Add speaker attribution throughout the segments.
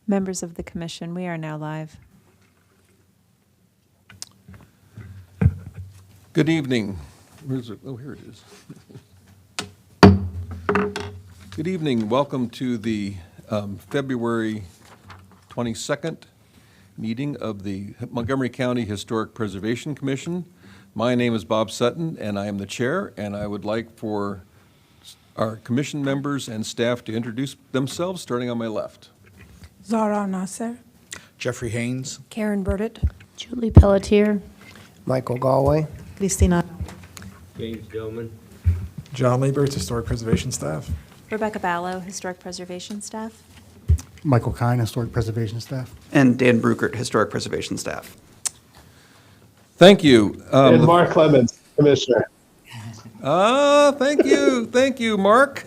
Speaker 1: Members of the commission, we are now live.
Speaker 2: Good evening. Where's it? Oh, here it is. Good evening. Welcome to the February 22nd meeting of the Montgomery County Historic Preservation Commission. My name is Bob Sutton, and I am the chair, and I would like for our commission members and staff to introduce themselves, starting on my left.
Speaker 3: Zara Nasser,
Speaker 4: Jeffrey Haynes.
Speaker 3: Karen Burdett,
Speaker 5: Julie Pelletier.
Speaker 6: Michael Galway.
Speaker 3: Christina,
Speaker 7: James Doman.
Speaker 8: John Lieberts, Historic Preservation Staff.
Speaker 1: Rebecca Ballo, Historic Preservation Staff.
Speaker 9: Michael Kine, Historic Preservation Staff.
Speaker 10: And Dan Bruckert, Historic Preservation Staff.
Speaker 2: Thank you.
Speaker 7: And Mark Clemens, Commissioner.
Speaker 2: Thank you, Mark.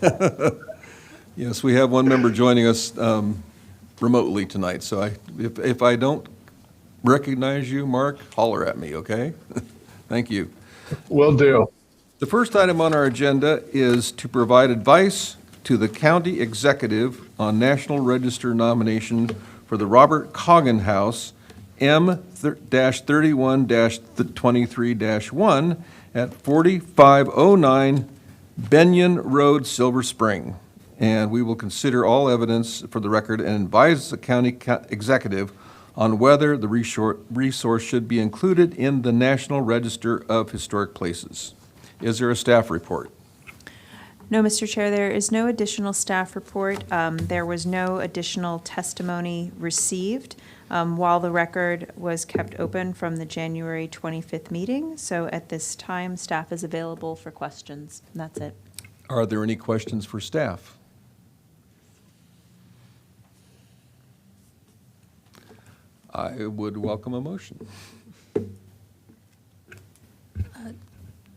Speaker 2: Yes, we have one member joining us remotely tonight, so if I don't recognize you, Mark, holler at me, okay? Thank you.
Speaker 7: Will do.
Speaker 2: The first item on our agenda is to provide advice to the county executive on National Register nomination for the Robert Coggin House, M-31-23-1 at 4509 Benyon Road, Silver Spring. And we will consider all evidence for the record and advise the county executive on whether the resource should be included in the National Register of Historic Places. Is there a staff report?
Speaker 1: No, Mr. Chair, there is no additional staff report. There was no additional testimony received while the record was kept open from the January 25th meeting. So at this time, staff is available for questions, and that's it.
Speaker 2: Are there any questions for staff? I would welcome a motion.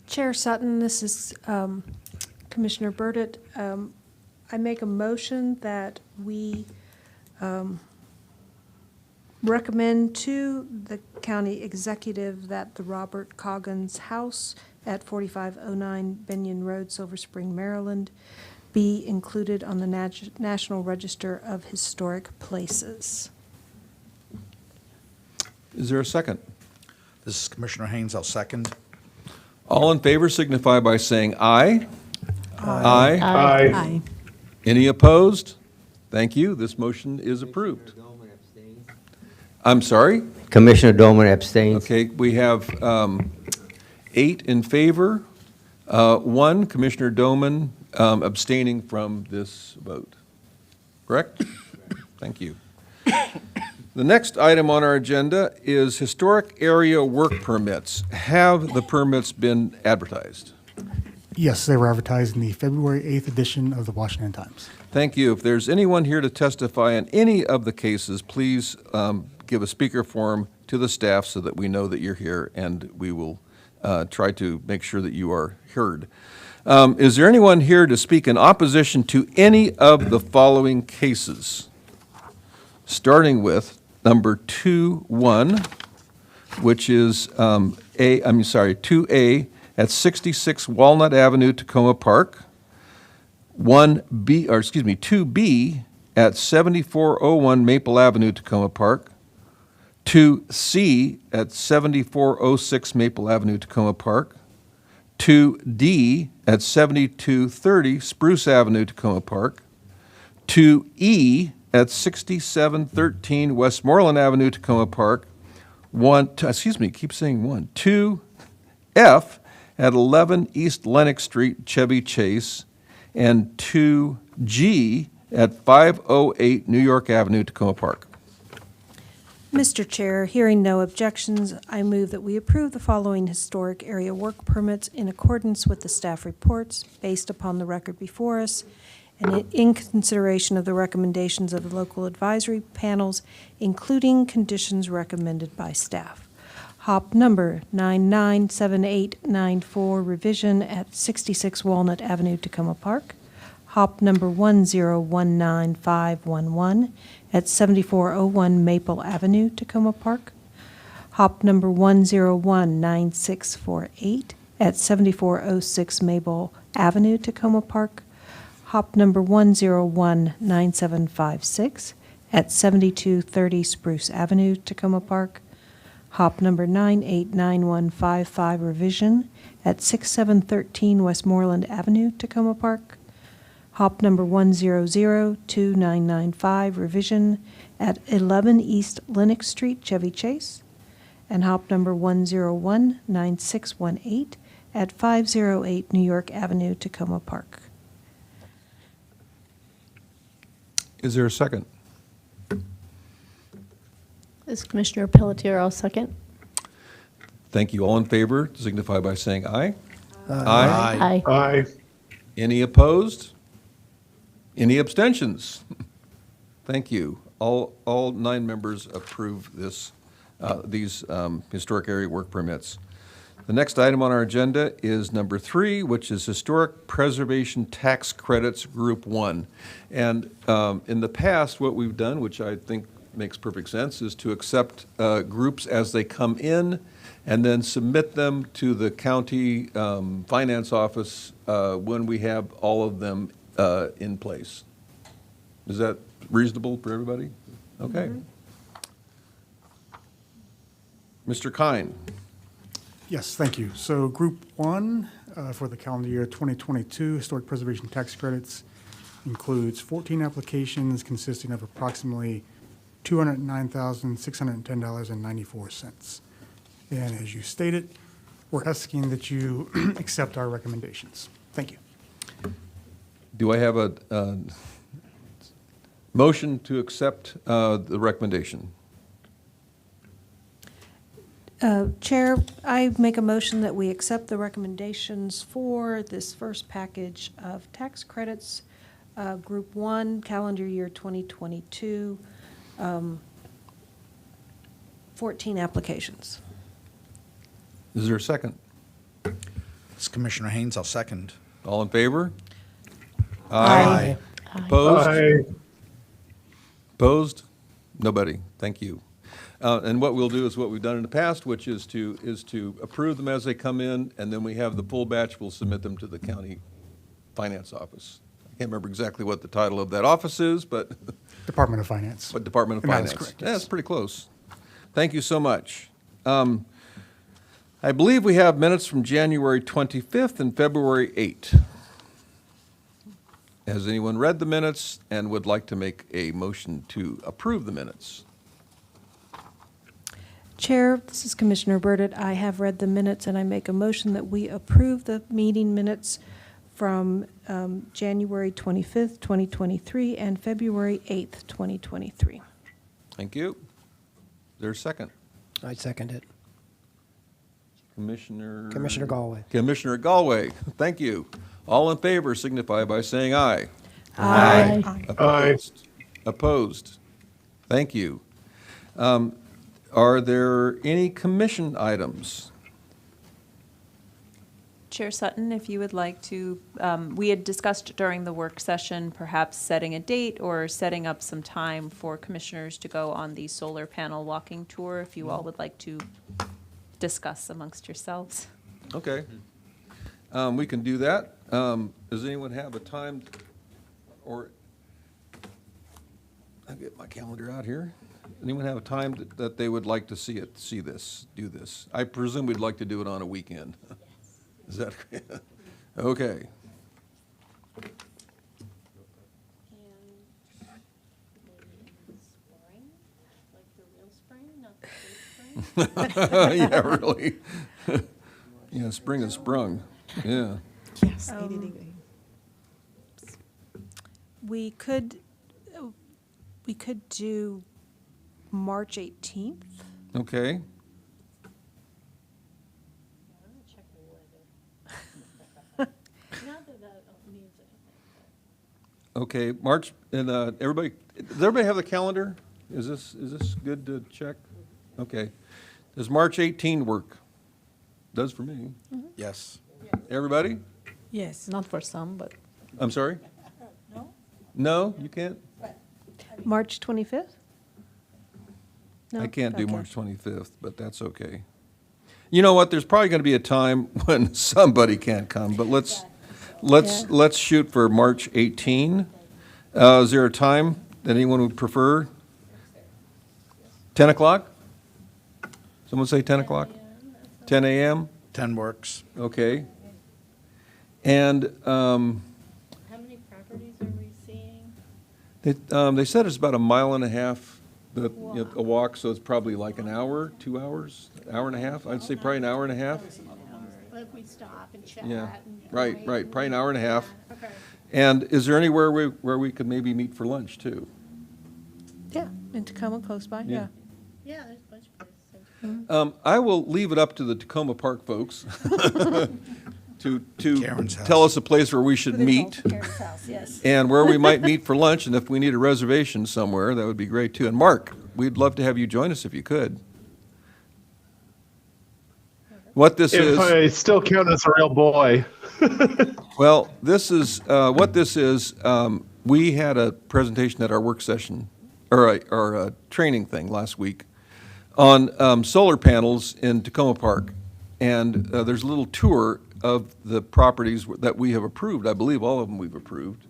Speaker 3: Chair Sutton, this is Commissioner Burdett. I make a motion that we recommend to the county executive that the Robert Coggins House at 4509 Benyon Road, Silver Spring, Maryland, be included on the National Register of Historic Places.
Speaker 2: Is there a second?
Speaker 4: This is Commissioner Haynes. I'll second.
Speaker 2: All in favor signify by saying aye. Aye.
Speaker 7: Aye.
Speaker 2: Any opposed? Thank you. This motion is approved. I'm sorry?
Speaker 7: Commissioner Doman abstains.
Speaker 2: Okay, we have 8 in favor, 1 Commissioner Doman abstaining from this vote. Correct? Thank you. The next item on our agenda is historic area work permits. Have the permits been advertised?
Speaker 9: Yes, they were advertised in the February 8th edition of the Washington Times.
Speaker 2: Thank you. If there's anyone here to testify on any of the cases, please give a speaker form to the staff so that we know that you're here, and we will try to make sure that you are heard. Is there anyone here to speak in opposition to any of the following cases? Starting with number 2-1, which is 2A at 66 Walnut Avenue, Tacoma Park. 2B at 7401 Maple Avenue, Tacoma Park. 2C at 7406 Maple Avenue, Tacoma Park. 2D at 7230 Spruce Avenue, Tacoma Park. 2E at 6713 Westmoreland Avenue, Tacoma Park. 2F at 11 East Lenox Street, Chevy Chase, and 2G at 508 New York Avenue, Tacoma Park.
Speaker 3: Mr. Chair, hearing no objections, I move that we approve the following historic area work permits in accordance with the staff reports based upon the record before us and in consideration of the recommendations of the local advisory panels, including conditions recommended by staff. HOP number 997894 revision at 66 Walnut Avenue, Tacoma Park. HOP number 1019511 at 7401 Maple Avenue, Tacoma Park. HOP number 1019648 at 7406 Maple Avenue, Tacoma Park. HOP number 1019756 at 7230 Spruce Avenue, Tacoma Park. HOP number 989155 revision at 6713 Westmoreland Avenue, Tacoma Park. HOP number 1002995 revision at 11 East Lenox Street, Chevy Chase. And HOP number 1019618 at 508 New York Avenue, Tacoma Park.
Speaker 2: Is there a second?
Speaker 5: This is Commissioner Pelletier, I'll second.
Speaker 2: Thank you. All in favor signify by saying aye.
Speaker 5: Aye.
Speaker 7: Aye.
Speaker 2: Any opposed? Any abstentions? Thank you. All 9 members approve these historic area work permits. The next item on our agenda is number 3, which is Historic Preservation Tax Credits, Group 1. And in the past, what we've done, which I think makes perfect sense, is to accept groups as they come in and then submit them to the county finance office when we have all of them in place. Is that reasonable for everybody? Okay. Mr. Kine.
Speaker 9: Yes, thank you. So Group 1 for the calendar year 2022 Historic Preservation Tax Credits includes 14 applications consisting of approximately $209,610.94. And as you stated, we're asking that you accept our recommendations. Thank you.
Speaker 2: Do I have a motion to accept the recommendation?
Speaker 3: Chair, I make a motion that we accept the recommendations for this first package of tax credits, Group 1, calendar year 2022, 14 applications.
Speaker 2: Is there a second?
Speaker 4: This is Commissioner Haynes, I'll second.
Speaker 2: All in favor?
Speaker 5: Aye.
Speaker 2: Opposed?
Speaker 7: Aye.
Speaker 2: Opposed? Nobody. Thank you. And what we'll do is what we've done in the past, which is to approve them as they come in, and then we have the full batch, we'll submit them to the county finance office. I can't remember exactly what the title of that office is, but
Speaker 9: Department of Finance.
Speaker 2: what Department of
Speaker 9: And that is
Speaker 2: Finance.
Speaker 9: correct,
Speaker 2: Yeah,
Speaker 9: yes.
Speaker 2: that's pretty close. Thank you so much. I believe we have minutes from January 25th and February 8th. Has anyone read the minutes and would like to make a motion to approve the minutes?
Speaker 3: Chair, this is Commissioner Burdett. I have read the minutes, and I make a motion that we approve the meeting minutes from January 25th, 2023, and February 8th, 2023.
Speaker 2: Thank you. Is there a second?
Speaker 6: I second it.
Speaker 2: Commissioner
Speaker 6: Galway.
Speaker 2: Commissioner Galway, thank you. All in favor signify by saying aye.
Speaker 5: Aye.
Speaker 2: Opposed? Opposed? Thank you. Are there any commission items?
Speaker 1: Chair Sutton, if you would like to, we had discussed during the work session perhaps setting a date or setting up some time for commissioners to go on the solar panel walking tour, if you all would like to discuss amongst yourselves.
Speaker 2: Okay. We can do that. Does anyone have a time, or, I'll get my calendar out here. Anyone have a time that they would like to do this? I presume we'd like to do it on a weekend. Is that, okay. Yeah, really. Yeah, spring has sprung, yeah.
Speaker 5: Yes,
Speaker 3: We could do March 18th.
Speaker 2: Okay. Okay, March, and everybody, does everybody have the calendar? Is this good to check? Okay. Does March 18 work? Does for me.
Speaker 4: Yes.
Speaker 2: Everybody?
Speaker 5: Yes, not for some, but.
Speaker 2: I'm sorry? No. No, you can't?
Speaker 3: March 25th? No?
Speaker 2: I can't do
Speaker 3: Okay.
Speaker 2: March 25th, but that's okay. You know what, there's probably going to be a time when somebody can't come, but let's shoot for March 18. Is there a time that anyone would prefer? 10 o'clock? Someone say 10 o'clock? 10 a.m.?
Speaker 4: 10 works.
Speaker 2: Okay. And
Speaker 5: How many properties are we seeing?
Speaker 2: they said it's about a mile and a half, a walk, so it's probably like an hour, 2 hours, hour and a half? I'd say probably an hour and a half.
Speaker 5: But if we stop and chat.
Speaker 2: Yeah,
Speaker 5: and
Speaker 2: right,
Speaker 5: wait
Speaker 2: right,
Speaker 5: and-
Speaker 2: probably an hour and a half.
Speaker 5: Okay.
Speaker 2: And is there anywhere where we could maybe meet for lunch, too?
Speaker 3: Yeah, in Tacoma, close by, yeah.
Speaker 5: Yeah, there's a bunch of places.
Speaker 2: I will leave it up to the Tacoma Park folks to
Speaker 4: Karen's house.
Speaker 2: tell us a place where we should meet
Speaker 5: Karen's house, yes.
Speaker 2: and where we might meet for lunch, and if we need a reservation somewhere, that would be great, too. And Mark, we'd love to have you join us if you could. What this
Speaker 7: If
Speaker 2: is.
Speaker 7: I still count as a real boy.
Speaker 2: Well, this is, what this is, we had a presentation at our work session, or a training thing last week, on solar panels in Tacoma Park. And there's a little tour of the properties that we have approved. I believe all of them we've approved.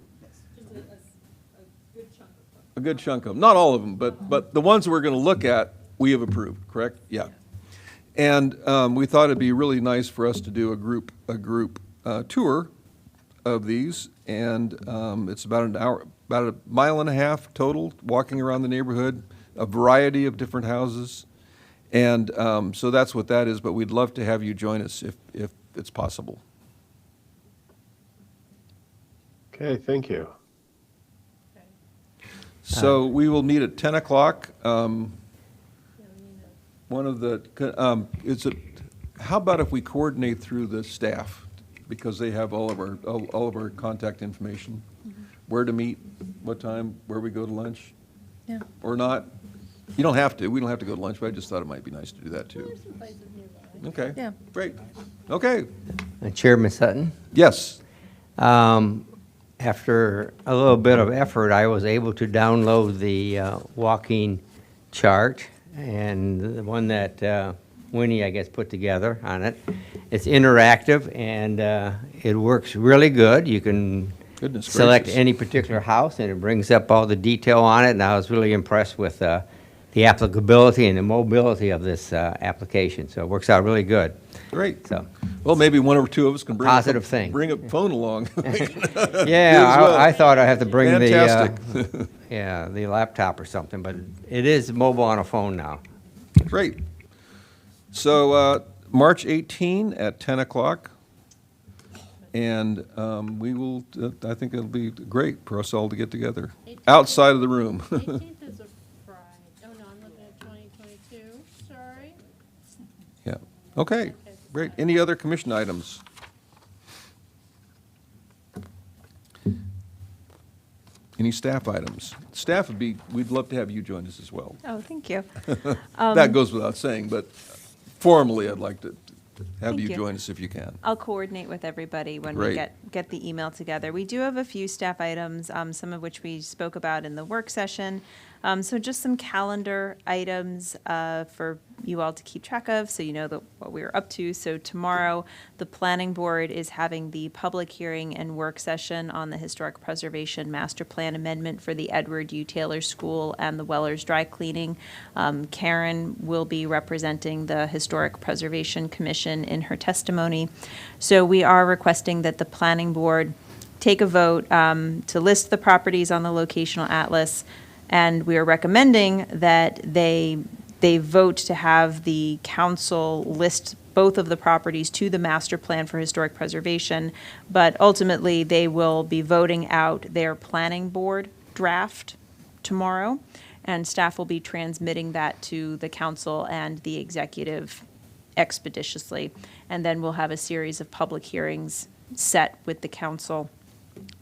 Speaker 2: A good chunk of them. Not all of them, but the ones we're going to look at, we have approved, correct? Yeah. And we thought it'd be really nice for us to do a group tour of these, and it's about an hour, about a mile and a half total, walking around the neighborhood, a variety of different houses, and so that's what that is. But we'd love to have you join us if it's possible.
Speaker 7: Okay, thank you.
Speaker 2: So we will meet at 10 o'clock. One of the, how about if we coordinate through the staff? Because they have all of our contact information, where to meet, what time, where we go to lunch,
Speaker 3: Yeah.
Speaker 2: or not. You don't have to, we don't have to go to lunch, but I just thought it might be nice to do that, too. Okay.
Speaker 3: Yeah.
Speaker 2: Great. Okay,
Speaker 7: Chairman Sutton,
Speaker 2: yes.
Speaker 7: after a little bit of effort, I was able to download the walking chart, and the one that Winnie, I guess, put together on it. It's interactive, and it works really good. You can
Speaker 2: Goodness
Speaker 7: select
Speaker 2: gracious.
Speaker 7: any particular house, and it brings up all the detail on it, and I was really impressed with the applicability and the mobility of this application, so it works out really good.
Speaker 2: Great.
Speaker 7: So,
Speaker 2: Well, maybe one or two of us can bring
Speaker 7: Positive thing.
Speaker 2: Bring a phone along.
Speaker 7: yeah,
Speaker 2: as well.
Speaker 7: I thought I'd have to bring
Speaker 2: Fantastic.
Speaker 7: the laptop or something, but it is mobile on a phone now.
Speaker 2: Great. So, March 18 at 10 o'clock. And we will, I think it'll be great for us all to get together, outside of the room.
Speaker 5: 18th is a Friday. Oh, no, I'm looking at 2022, sorry.
Speaker 2: Yeah, okay, great. Any other commission items? Any staff items? Staff we'd love to have you join us as well.
Speaker 1: Oh, thank you.
Speaker 2: That goes without saying, but formally, I'd like to have
Speaker 1: Thank
Speaker 2: you
Speaker 1: you.
Speaker 2: join us if you can.
Speaker 1: I'll coordinate with everybody when we
Speaker 2: Great.
Speaker 1: get the email together. We do have a few staff items, some of which we spoke about in the work session. So just some calendar items for you all to keep track of, so you know what we're up to. So tomorrow, the planning board is having the public hearing and work session on the Historic Preservation Master Plan Amendment for the Edward U. Taylor School and the Wellers Dry Cleaning. Karen will be representing the Historic Preservation Commission in her testimony. So we are requesting that the planning board take a vote to list the properties on the locational atlas, and we are recommending that they vote to have the council list both of the properties to the master plan for historic preservation, but ultimately they will be voting out their planning board draft tomorrow, and staff will be transmitting that to the council and the executive expeditiously. And then we'll have a series of public hearings set with the council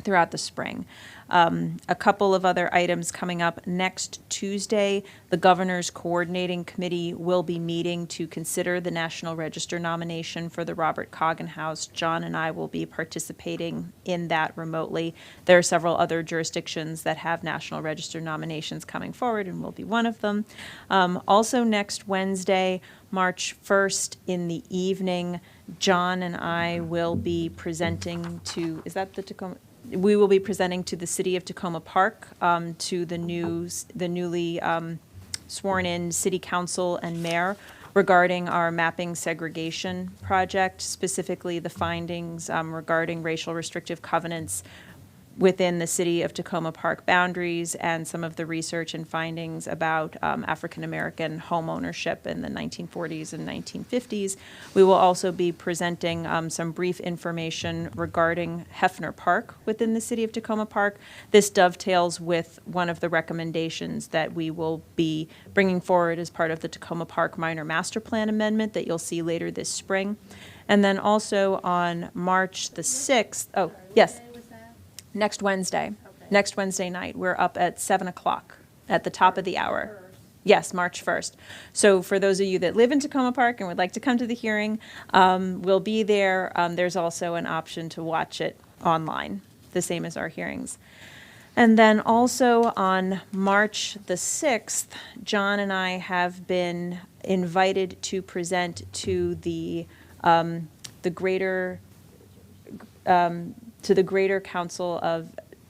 Speaker 1: throughout the spring. A couple of other items coming up. Next Tuesday, the Governor's Coordinating Committee will be meeting to consider the National Register nomination for the Robert Coggin House. John and I will be participating in that remotely. There are several other jurisdictions that have National Register nominations coming forward, and we'll be one of them. Also next Wednesday, March 1st in the evening, John and I will be presenting to, is that the Tacoma? We will be presenting to the City of Tacoma Park, to the newly sworn-in city council and mayor regarding our mapping segregation project, specifically the findings regarding racial restrictive covenants within the city of Tacoma Park boundaries and some of the research and findings about African-American home ownership in the 1940s and 1950s. We will also be presenting some brief information regarding Hefner Park within the city of Tacoma Park. This dovetails with one of the recommendations that we will be bringing forward as part of the Tacoma Park Minor Master Plan Amendment that you'll see later this spring. And then also on March the 6th, oh, yes. Next Wednesday, next Wednesday night, we're up at 7 o'clock at the top of the hour. Yes, March 1st. So for those of you that live in Tacoma Park and would like to come to the hearing, we'll be there. There's also an option to watch it online, the same as our hearings. And then also on March the 6th, John and I have been invited to present to the Greater Council of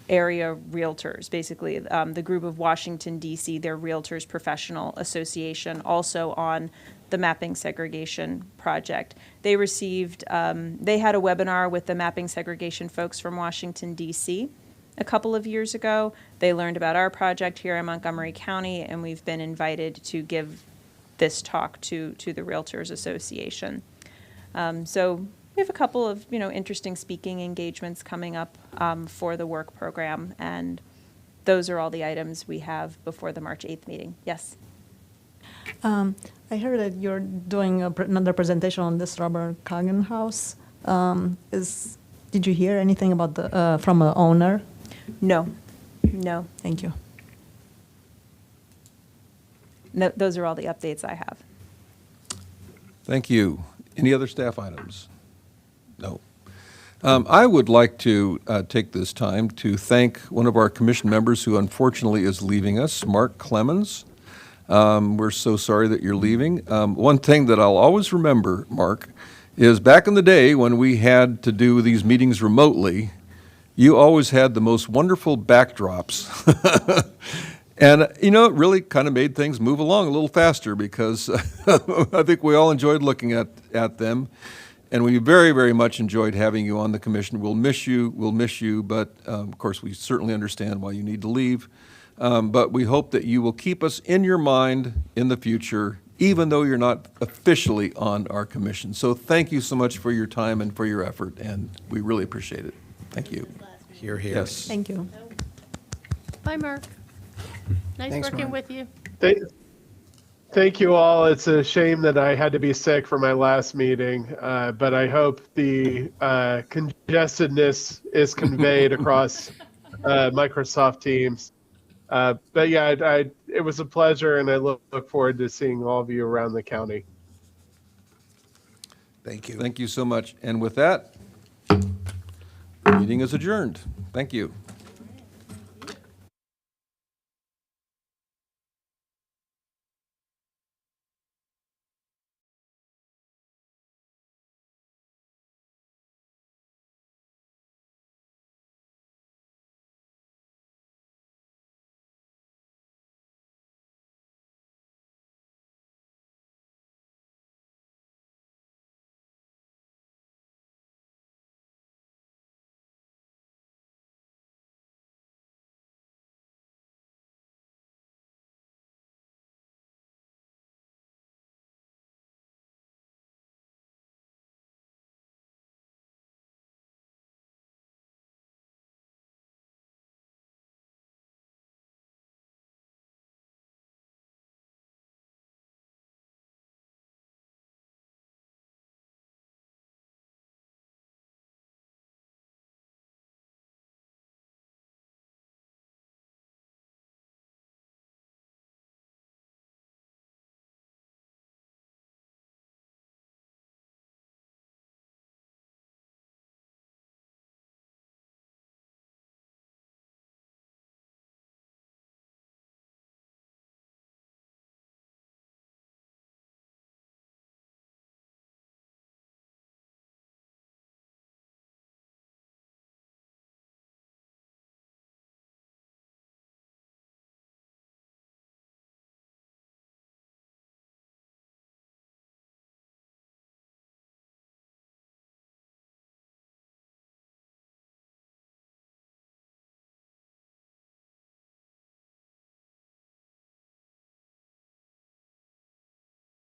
Speaker 1: Area Realtors, basically the group of Washington, D.C., their Realtors Professional Association, also on the mapping segregation project. They received, they had a webinar with the mapping segregation folks from Washington, D.C. a couple of years ago. They learned about our project here in Montgomery County, and we've been invited to give this talk to the Realtors Association. So we have a couple of, interesting speaking engagements coming up for the work program, and those are all the items we have before the March 8th meeting. Yes?
Speaker 6: I heard that you're doing another presentation on this Robert Kagan house. Did you hear anything about the from an owner?
Speaker 1: No. No.
Speaker 6: Thank you.
Speaker 1: No, those are all the updates I have.
Speaker 2: Thank you. Any other staff items? No. I would like to take this time to thank one of our commission members who unfortunately is leaving us, Mark Clemens. We're so sorry that you're leaving. One thing that I'll always remember, Mark, is back in the day when we had to do these meetings remotely, you always had the most wonderful backdrops. And, it really kind of made things move along a little faster because I think we all enjoyed looking at them. And we very, very much enjoyed having you on the commission. We'll miss you, but of course, we certainly understand why you need to leave. But we hope that you will keep us in your mind in the future, even though you're not officially on our commission. So thank you so much for your time and for your effort, and we really appreciate it. Thank you.
Speaker 4: Here, here.
Speaker 2: Yes.
Speaker 6: Thank you.
Speaker 5: Bye, Mark. Nice
Speaker 4: Thanks,
Speaker 5: working
Speaker 4: Mark.
Speaker 5: with you.
Speaker 11: Thank you all. It's a shame that I had to be sick for my last meeting, but I hope the congestedness is conveyed across Microsoft Teams. But yeah, it was a pleasure, and I look forward to seeing all of you around the county.
Speaker 4: Thank you.
Speaker 2: Thank you so much. And with that, the meeting is adjourned. Thank you.